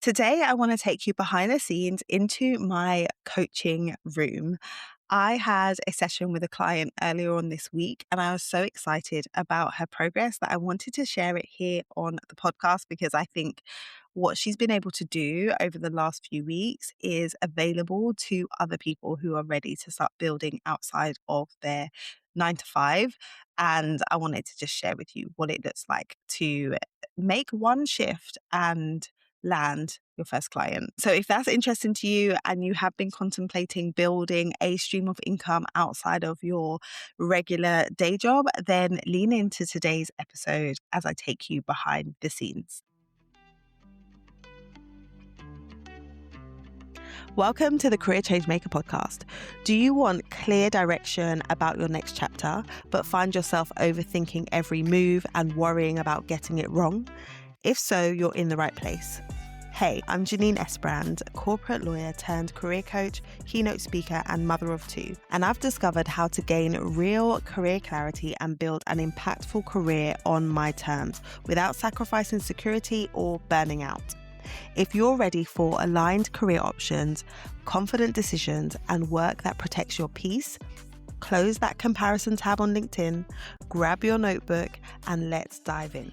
Today, I want to take you behind the scenes into my coaching room. I had a session with a client earlier on this week, and I was so excited about her progress that I wanted to share it here on the podcast because I think what she's been able to do over the last few weeks is available to other people who are ready to start building outside of their 9 to 5. And I wanted to just share with you what it looks like to make one shift and land your first client. So if that's interesting to you and you have been contemplating building a stream of income outside of your regular day job, then lean into today's episode as I take you behind the scenes. Welcome to the Career Changemaker podcast. Do you want clear direction about your next chapter, but find yourself overthinking every move and worrying about getting it wrong? If so, you're in the right place. Hey, I'm Janine Esbrand, corporate lawyer turned career coach, keynote speaker, and mother of two. And I've discovered how to gain real career clarity and build an impactful career on my terms without sacrificing security or burning out. If you're ready for aligned career options, confident decisions, and work that protects your peace, close that comparison tab on LinkedIn, grab your notebook, and let's dive in.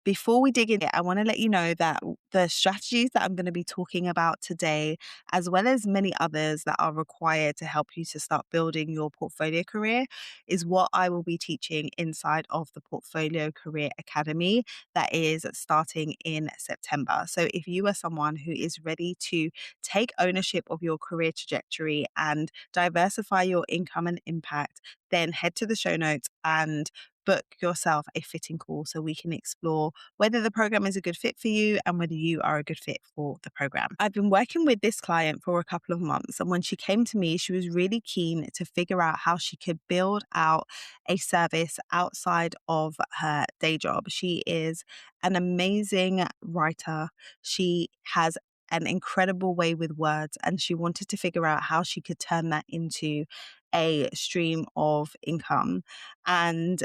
Before we dig in, I want to let you know that the strategies that I'm going to be talking about today, as well as many others that are required to help you to start building your portfolio career, is what I will be teaching inside of the Portfolio Career Academy that is starting in September. So if you are someone who is ready to take ownership of your career trajectory and diversify your income and impact, then head to the show notes and book yourself a fitting call so we can explore whether the program is a good fit for you and whether you are a good fit for the program. I've been working with this client for a couple of months, and when she came to me, she was really keen to figure out how she could build out a service outside of her day job. She is an amazing writer. She has an incredible way with words, and she wanted to figure out how she could turn that into a stream of income. And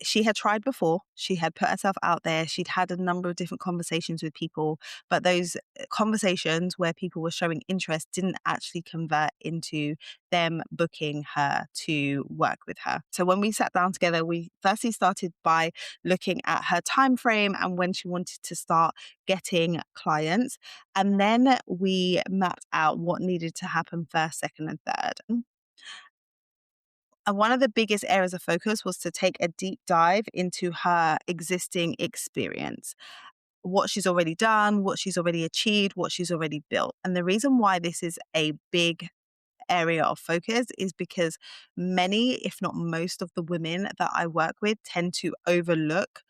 she had tried before. She had put herself out there. She'd had a number of different conversations with people, but those conversations where people were showing interest didn't actually convert into them booking her to work with her. So when we sat down together, we firstly started by looking at her time frame and when she wanted to start getting clients. And then we mapped out what needed to happen first, second, and third. And one of the biggest areas of focus was to take a deep dive into her existing experience, what she's already done, what she's already achieved, what she's already built. And the reason why this is a big area of focus is because many, if not most of the women that I work with tend to overlook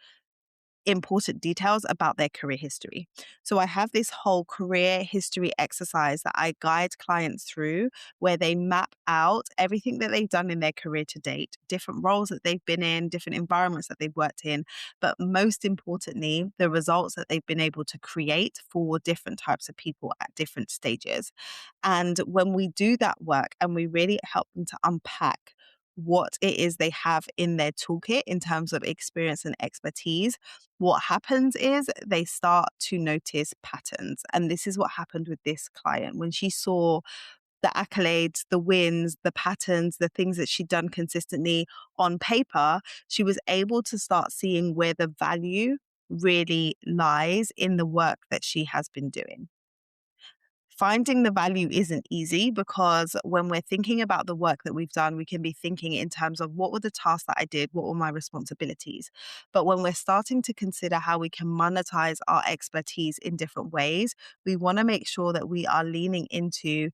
important details about their career history. So I have this whole career history exercise that I guide clients through where they map out everything that they've done in their career to date, different roles that they've been in, different environments that they've worked in, but most importantly, the results that they've been able to create for different types of people at different stages. And when we do that work and we really help them to unpack what it is they have in their toolkit in terms of experience and expertise, what happens is they start to notice patterns. And this is what happened with this client. When she saw the accolades, the wins, the patterns, the things that she'd done consistently on paper, she was able to start seeing where the value really lies in the work that she has been doing. Finding the value isn't easy because when we're thinking about the work that we've done, we can be thinking in terms of what were the tasks that I did, what were my responsibilities. But when we're starting to consider how we can monetize our expertise in different ways, we want to make sure that we are leaning into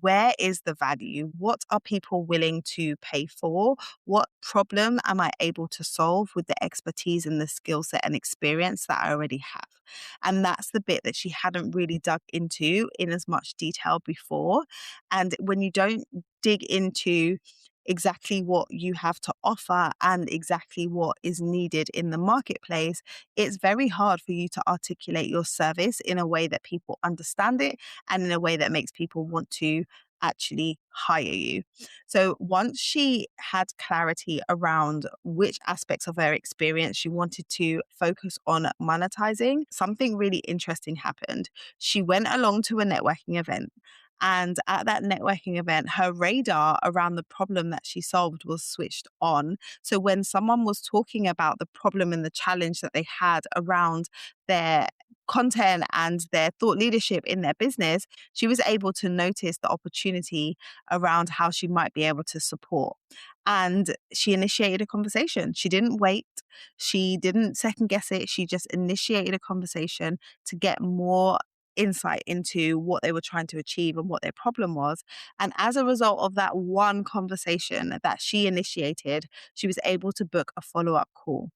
where is the value? What are people willing to pay for? What problem am I able to solve with the expertise and the skill set and experience that I already have? And that's the bit that she hadn't really dug into in as much detail before. And when you don't dig into exactly what you have to offer and exactly what is needed in the marketplace, it's very hard for you to articulate your service in a way that people understand it and in a way that makes people want to actually hire you. So once she had clarity around which aspects of her experience she wanted to focus on monetizing, something really interesting happened. She went along to a networking event. And at that networking event, her radar around the problem that she solved was switched on. So when someone was talking about the problem and the challenge that they had around their content and their thought leadership in their business, she was able to notice the opportunity around how she might be able to support. And she initiated a conversation. She didn't wait. She didn't second guess it. She just initiated a conversation to get more insight into what they were trying to achieve and what their problem was. And as a result of that one conversation that she initiated, she was able to book a follow up call.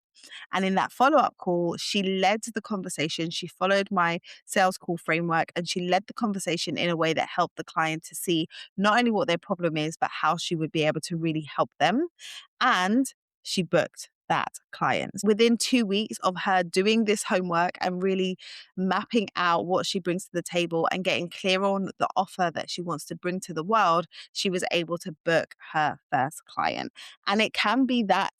And in that follow up call, she led the conversation. She followed my sales call framework and she led the conversation in a way that helped the client to see not only what their problem is, but how she would be able to really help them. And she booked that client. Within 2 weeks of her doing this homework and really mapping out what she brings to the table and getting clear on the offer that she wants to bring to the world, she was able to book her first client. And it can be that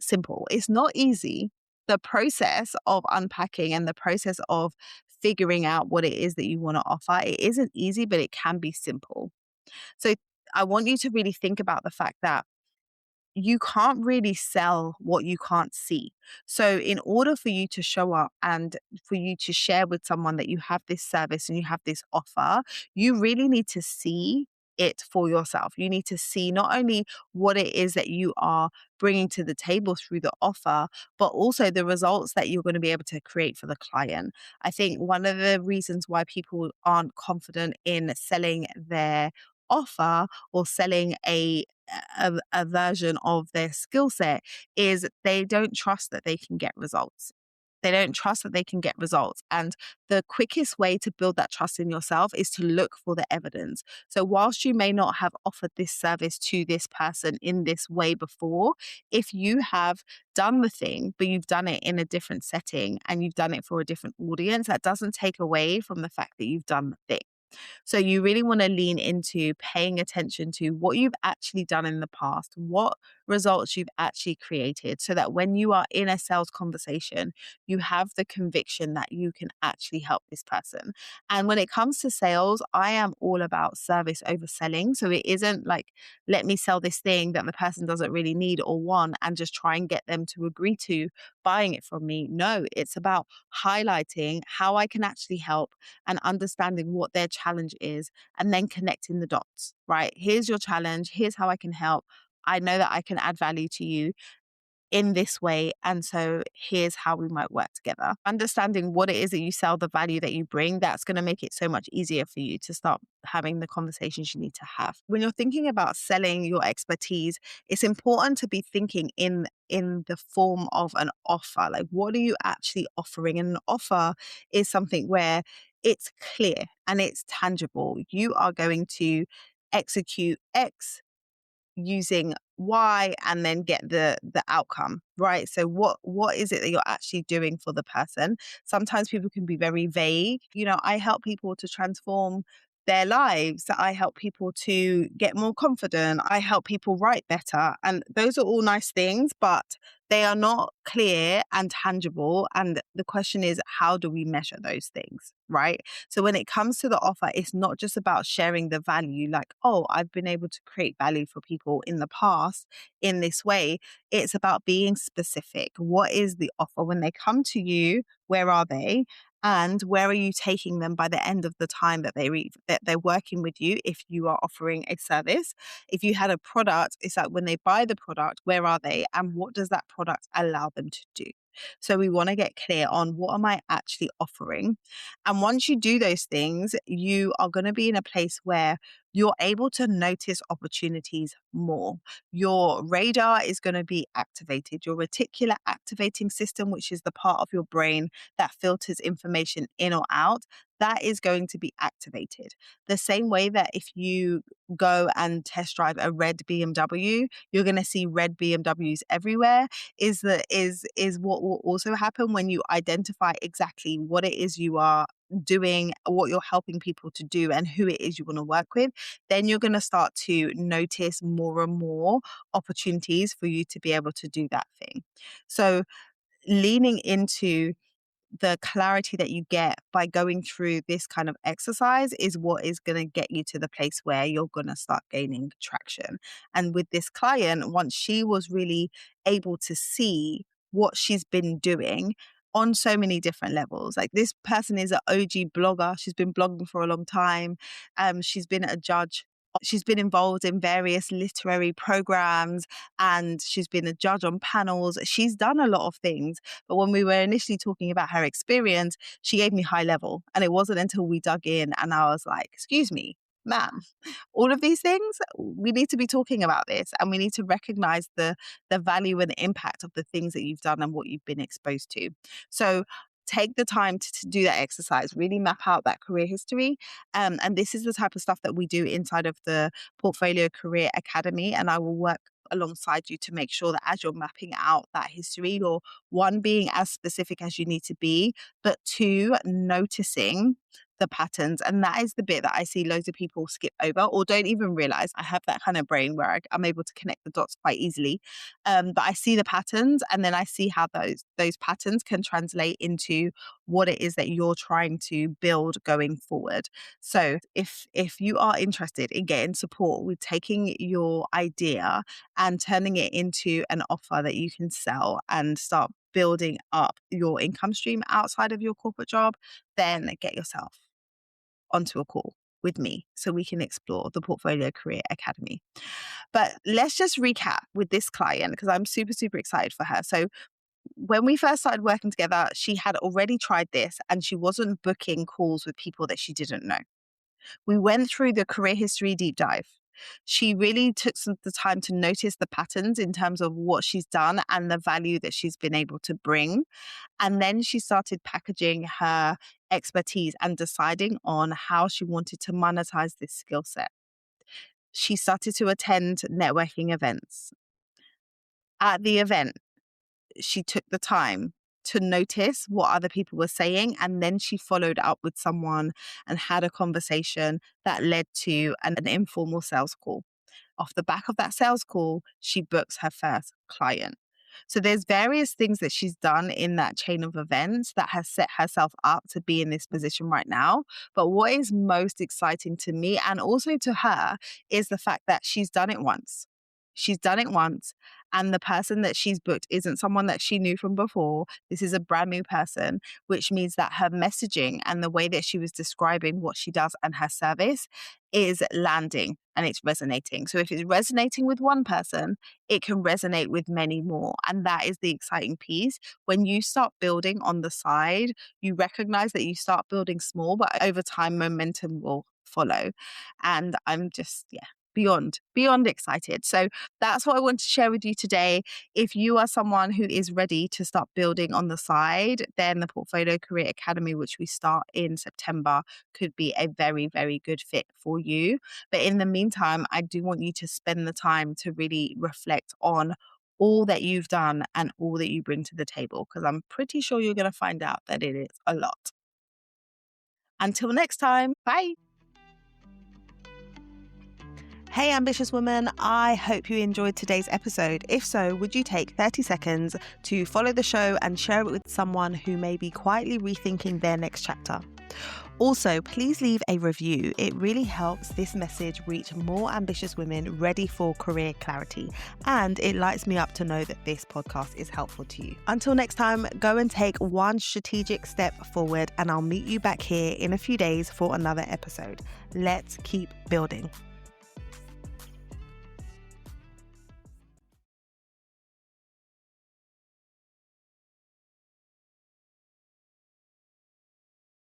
simple. It's not easy. The process of unpacking and the process of figuring out what it is that you want to offer, it isn't easy, but it can be simple. So I want you to really think about the fact that you can't really sell what you can't see. So, in order for you to show up and for you to share with someone that you have this service and you have this offer, you really need to see it for yourself. You need to see not only what it is that you are bringing to the table through the offer, but also the results that you're going to be able to create for the client. I think one of the reasons why people aren't confident in selling their offer or selling a version of their skill set is they don't trust that they can get results. They don't trust that they can get results. And the quickest way to build that trust in yourself is to look for the evidence. So, whilst you may not have offered this service to this person in this way before, if you have done the thing, but you've done it in a different setting and you've done it for a different audience, that doesn't take away from the fact that you've done the thing. So you really want to lean into paying attention to what you've actually done in the past, what results you've actually created, so that when you are in a sales conversation, you have the conviction that you can actually help this person. And when it comes to sales, I am all about service over selling. So it isn't like, let me sell this thing that the person doesn't really need or want and just try and get them to agree to buying it from me. No, it's about highlighting how I can actually help and understanding what their challenge is and then connecting the dots, right? Here's your challenge. Here's how I can help. I know that I can add value to you in this way. And so here's how we might work together. Understanding what it is that you sell, the value that you bring, that's going to make it so much easier for you to start having the conversations you need to have. When you're thinking about selling your expertise, it's important to be thinking in the form of an offer. Like, what are you actually offering? And an offer is something where it's clear and it's tangible. You are going to execute X using Y and then get the outcome, right? So what is it that you're actually doing for the person? Sometimes people can be very vague. I help people to transform their lives. I help people to get more confident. I help people write better. And those are all nice things, but they are not clear and tangible. And the question is, how do we measure those things, right? So when it comes to the offer, it's not just about sharing the value, like, oh, I've been able to create value for people in the past in this way. It's about being specific. What is the offer? When they come to you, where are they? And where are you taking them by the end of the time that that they're working with you if you are offering a service? If you had a product, it's like when they buy the product, where are they? And what does that product allow them to do? So we want to get clear on what am I actually offering? And once you do those things, you are going to be in a place where you're able to notice opportunities more. Your radar is going to be activated. Your reticular activating system, which is the part of your brain that filters information in or out, that is going to be activated. The same way that if you go and test drive a red BMW, you're going to see red BMWs everywhere, is what will also happen when you identify exactly what it is you are doing, what you're helping people to do, and who it is you want to work with, then you're going to start to notice more and more opportunities for you to be able to do that thing. So leaning into the clarity that you get by going through this kind of exercise is what is going to get you to the place where you're going to start gaining traction. And with this client, once she was really able to see what she's been doing on so many different levels, like this person is an OG blogger. She's been blogging for a long time. She's been a judge. She's been involved in various literary programs and she's been a judge on panels. She's done a lot of things. But when we were initially talking about her experience, she gave me high level. And it wasn't until we dug in and I was like, excuse me, ma'am, all of these things, we need to be talking about this and we need to recognize the value and the impact of the things that you've done and what you've been exposed to. So take the time to do that exercise, really map out that career history. And this is the type of stuff that we do inside of the Portfolio Career Academy. And I will work alongside you to make sure that as you're mapping out that history, you're one, being as specific as you need to be, but two, noticing the patterns. And that is the bit that I see loads of people skip over or don't even realize. I have that kind of brain where I'm able to connect the dots quite easily. But I see the patterns and then I see how those patterns can translate into what it is that you're trying to build going forward. So if you are interested in getting support with taking your idea and turning it into an offer that you can sell and start building up your income stream outside of your corporate job, then get yourself onto a call with me so we can explore the Portfolio Career Academy. But let's just recap with this client because I'm super, super excited for her. So when we first started working together, she had already tried this and she wasn't booking calls with people that she didn't know. We went through the career history deep dive. She really took the time to notice the patterns in terms of what she's done and the value that she's been able to bring. And then she started packaging her expertise and deciding on how she wanted to monetize this skill set. She started to attend networking events. At the event, she took the time to notice what other people were saying. And then she followed up with someone and had a conversation that led to an informal sales call. Off the back of that sales call, she books her first client. So there's various things that she's done in that chain of events that has set herself up to be in this position right now. But what is most exciting to me and also to her is the fact that she's done it once. She's done it once, and the person that she's booked isn't someone that she knew from before. This is a brand new person, which means that her messaging and the way that she was describing what she does and her service is landing and it's resonating. So if it's resonating with one person, it can resonate with many more. And that is the exciting piece. When you start building on the side, you recognize that you start building small, but over time, momentum will follow. And I'm just, beyond excited. So that's what I want to share with you today. If you are someone who is ready to start building on the side, then the Portfolio Career Academy, which we start in September, could be a very, very good fit for you. But in the meantime, I do want you to spend the time to really reflect on all that you've done and all that you bring to the table, because I'm pretty sure you're going to find out that it is a lot. Until next time, bye. Hey, ambitious woman, I hope you enjoyed today's episode. If so, would you take 30 seconds to follow the show and share it with someone who may be quietly rethinking their next chapter? Also, please leave a review. It really helps this message reach more ambitious women ready for career clarity. And it lights me up to know that this podcast is helpful to you. Until next time, go and take one strategic step forward, and I'll meet you back here in a few days for another episode. Let's keep building.